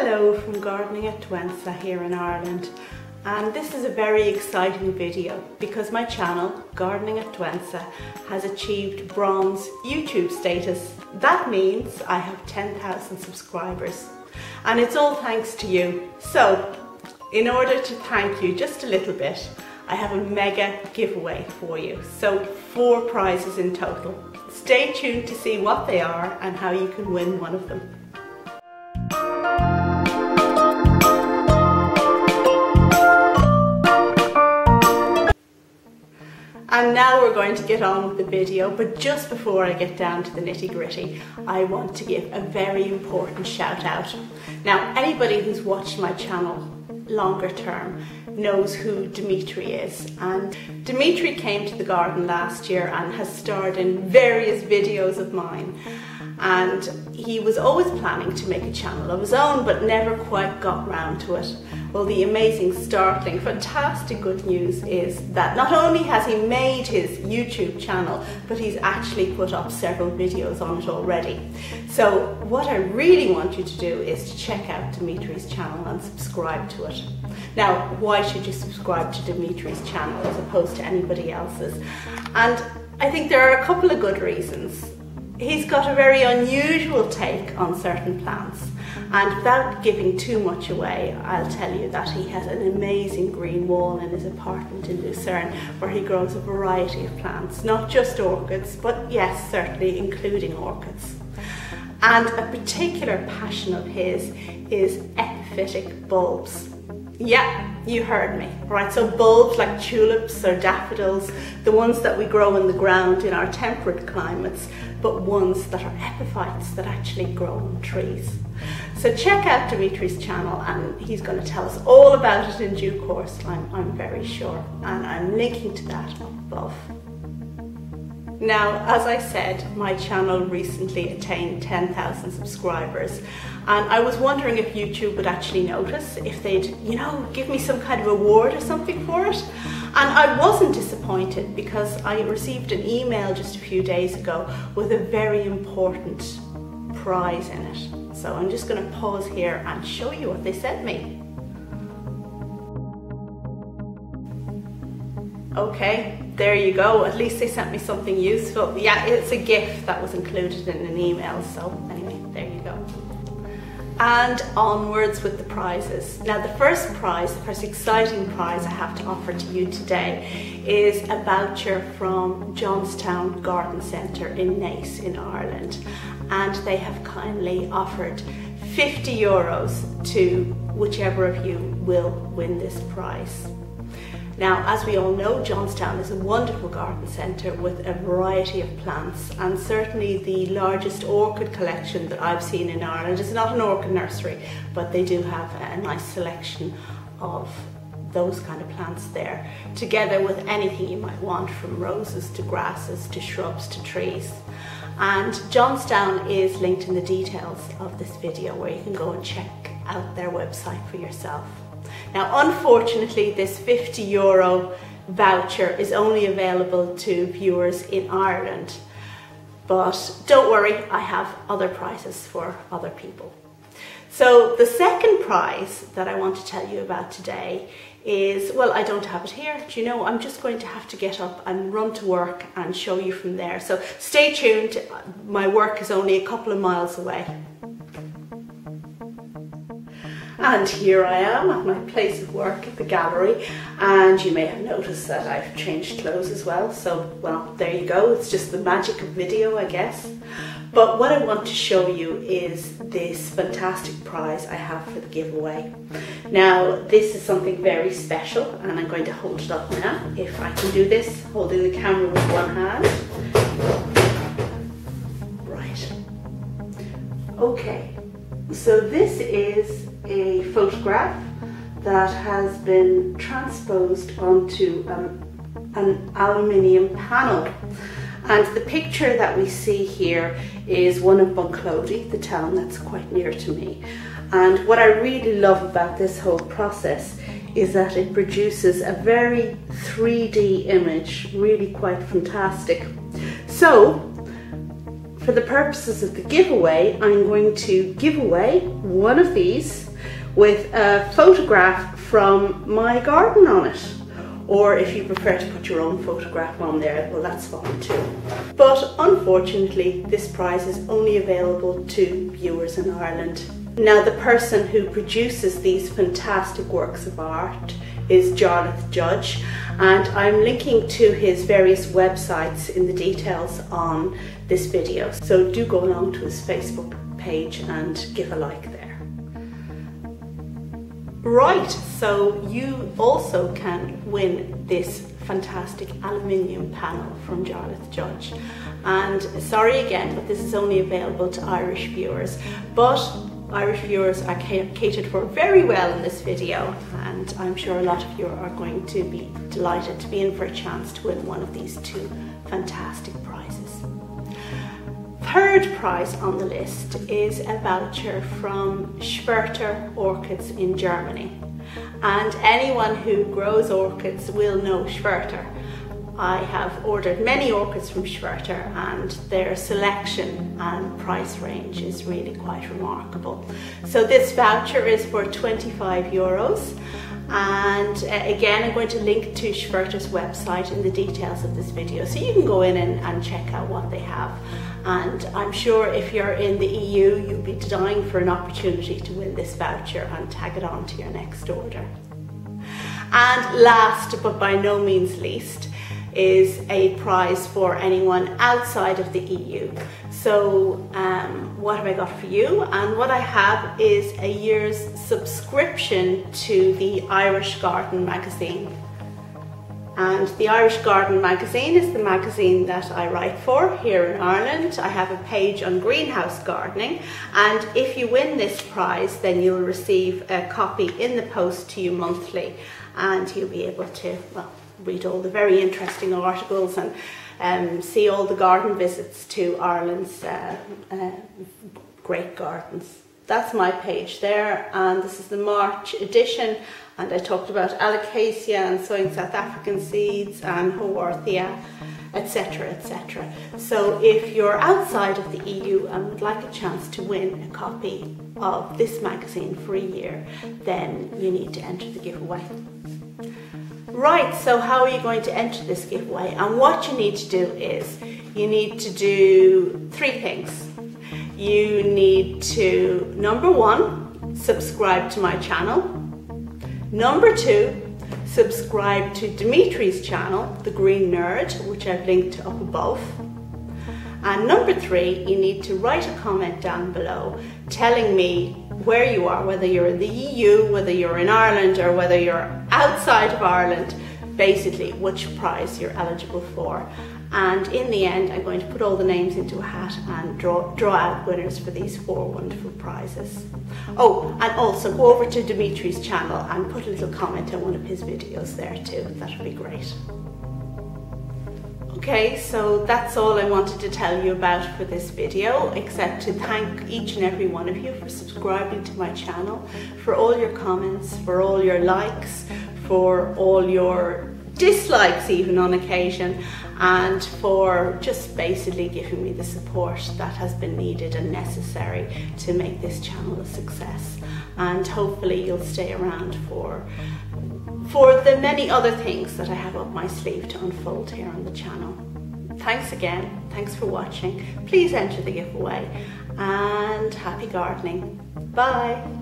Hello from Gardening at Johnstown here in Ireland, and this is a very exciting video because my channel Gardening at Johnstown has achieved bronze YouTube status. That means I have 10,000 subscribers and it's all thanks to you. So in order to thank you just a little bit, I have a mega giveaway for you. So 4 prizes in total. Stay tuned to see what they are and how you can win one of them. And now we're going to get on with the video, but just before I get down to the nitty-gritty, I want to give a very important shout out. Now, anybody who's watched my channel longer term knows who Dimitri is, and Dimitri came to the garden last year and has starred in various videos of mine, and he was always planning to make a channel of his own but never quite got round to it. Well, the amazing, startling, fantastic good news is that not only has he made his YouTube channel, but he's actually put up several videos on it already. So what I really want you to do is to check out Dimitri's channel and subscribe to it. Now, why should you subscribe to Dimitri's channel as opposed to anybody else's? And I think there are a couple of good reasons. He's got a very unusual take on certain plants, and without giving too much away, I'll tell you that he has an amazing green wall in his apartment in Lucerne where he grows a variety of plants, not just orchids, but yes, certainly including orchids. And a particular passion of his is epiphytic bulbs. Yeah, you heard me, right? So bulbs like tulips or daffodils, the ones that we grow in the ground in our temperate climates, but ones that are epiphytes that actually grow on trees. So check out Dimitri's channel and he's going to tell us all about it in due course, I'm very sure, and I'm linking to that up above. Now, as I said, my channel recently attained 10,000 subscribers, and I was wondering if YouTube would actually notice, if they'd, give me some kind of award or something for it. And I wasn't disappointed because I received an email just a few days ago with a very important prize in it. So I'm just going to pause here and show you what they sent me. Okay, there you go. At least they sent me something useful. Yeah, it's a gift that was included in an email. So anyway, there you go. And onwards with the prizes. Now the first prize, the first exciting prize I have to offer to you today is a voucher from Johnstown Garden Centre in Naas in Ireland. And they have kindly offered €50 to whichever of you will win this prize. Now, as we all know, Johnstown is a wonderful garden centre with a variety of plants, and certainly the largest orchid collection that I've seen in Ireland. It's not an orchid nursery, but they do have a nice selection of those kind of plants there, together with anything you might want, from roses to grasses to shrubs to trees. And Johnstown is linked in the details of this video, where you can go and check out their website for yourself. Now, unfortunately, this €50 voucher is only available to viewers in Ireland, but don't worry, I have other prizes for other people. So the second prize that I want to tell you about today is, well, I don't have it here. Do you know, I'm just going to have to get up and run to work and show you from there. So stay tuned, my work is only a couple of miles away. And here I am at my place of work at the gallery, and you may have noticed that I've changed clothes as well, so well, there you go, it's just the magic of video, I guess. But what I want to show you is this fantastic prize I have for the giveaway. Now, this is something very special, and I'm going to hold it up now, if I can do this, holding the camera with one hand. Right. Okay, so this is a photograph that has been transposed onto an aluminium panel, and the picture that we see here is one of Bunclody, the town that's quite near to me. And what I really love about this whole process is that it produces a very 3D image, really quite fantastic. So for the purposes of the giveaway, I'm going to give away one of these with a photograph from my garden on it. Or if you prefer to put your own photograph on there, well, that's fine too. But unfortunately, this prize is only available to viewers in Ireland. Now, the person who produces these fantastic works of art is Jarlath Judge, and I'm linking to his various websites in the details on this video. So do go along to his Facebook page and give a like there. Right, so you also can win this fantastic aluminium panel from Jarlath Judge. And sorry again, but this is only available to Irish viewers. But Irish viewers are catered for very well in this video, and I'm sure a lot of you are going to be delighted to be in for a chance to win one of these two fantastic prizes. Third prize on the list is a voucher from Schwerter Orchids in Germany. And anyone who grows orchids will know Schwerter. I have ordered many orchids from Schwerter, and their selection and price range is really quite remarkable. So this voucher is for €25. And again, I'm going to link to Schwerter's website in the details of this video, so you can go in and check out what they have. And I'm sure if you're in the EU, you'll be dying for an opportunity to win this voucher and tag it on to your next order. And last, but by no means least, is a prize for anyone outside of the EU. So what have I got for you? And what I have is a year's subscription to the Irish Garden magazine. And the Irish Garden magazine is the magazine that I write for here in Ireland. I have a page on greenhouse gardening, and if you win this prize, then you'll receive a copy in the post to you monthly, and you'll be able to, well, read all the very interesting articles and see all the garden visits to Ireland's great gardens. That's my page there, and this is the March edition, and I talked about alocasia and sowing South African seeds and haworthia, etc, etc. So if you're outside of the EU and would like a chance to win a copy of this magazine for a year, then you need to enter the giveaway. Right, so how are you going to enter this giveaway? And what you need to do is, you need to do three things. You need to, number one, subscribe to my channel. Number two, subscribe to Dimitri's channel, The Green Nerd, which I've linked up above. And number three, you need to write a comment down below telling me where you are, whether you're in the EU, whether you're in Ireland, or whether you're outside of Ireland, basically which prize you're eligible for. And in the end, I'm going to put all the names into a hat and draw out winners for these 4 wonderful prizes. Oh, and also go over to Dimitri's channel and put a little comment on one of his videos there too. That would be great. Okay, so that's all I wanted to tell you about for this video, except to thank each and every one of you for subscribing to my channel, for all your comments, for all your likes, for all your dislikes even on occasion, and for just basically giving me the support that has been needed and necessary to make this channel a success. And hopefully you'll stay around for the many other things that I have up my sleeve to unfold here on the channel. Thanks again, thanks for watching. Please enter the giveaway, and happy gardening. Bye.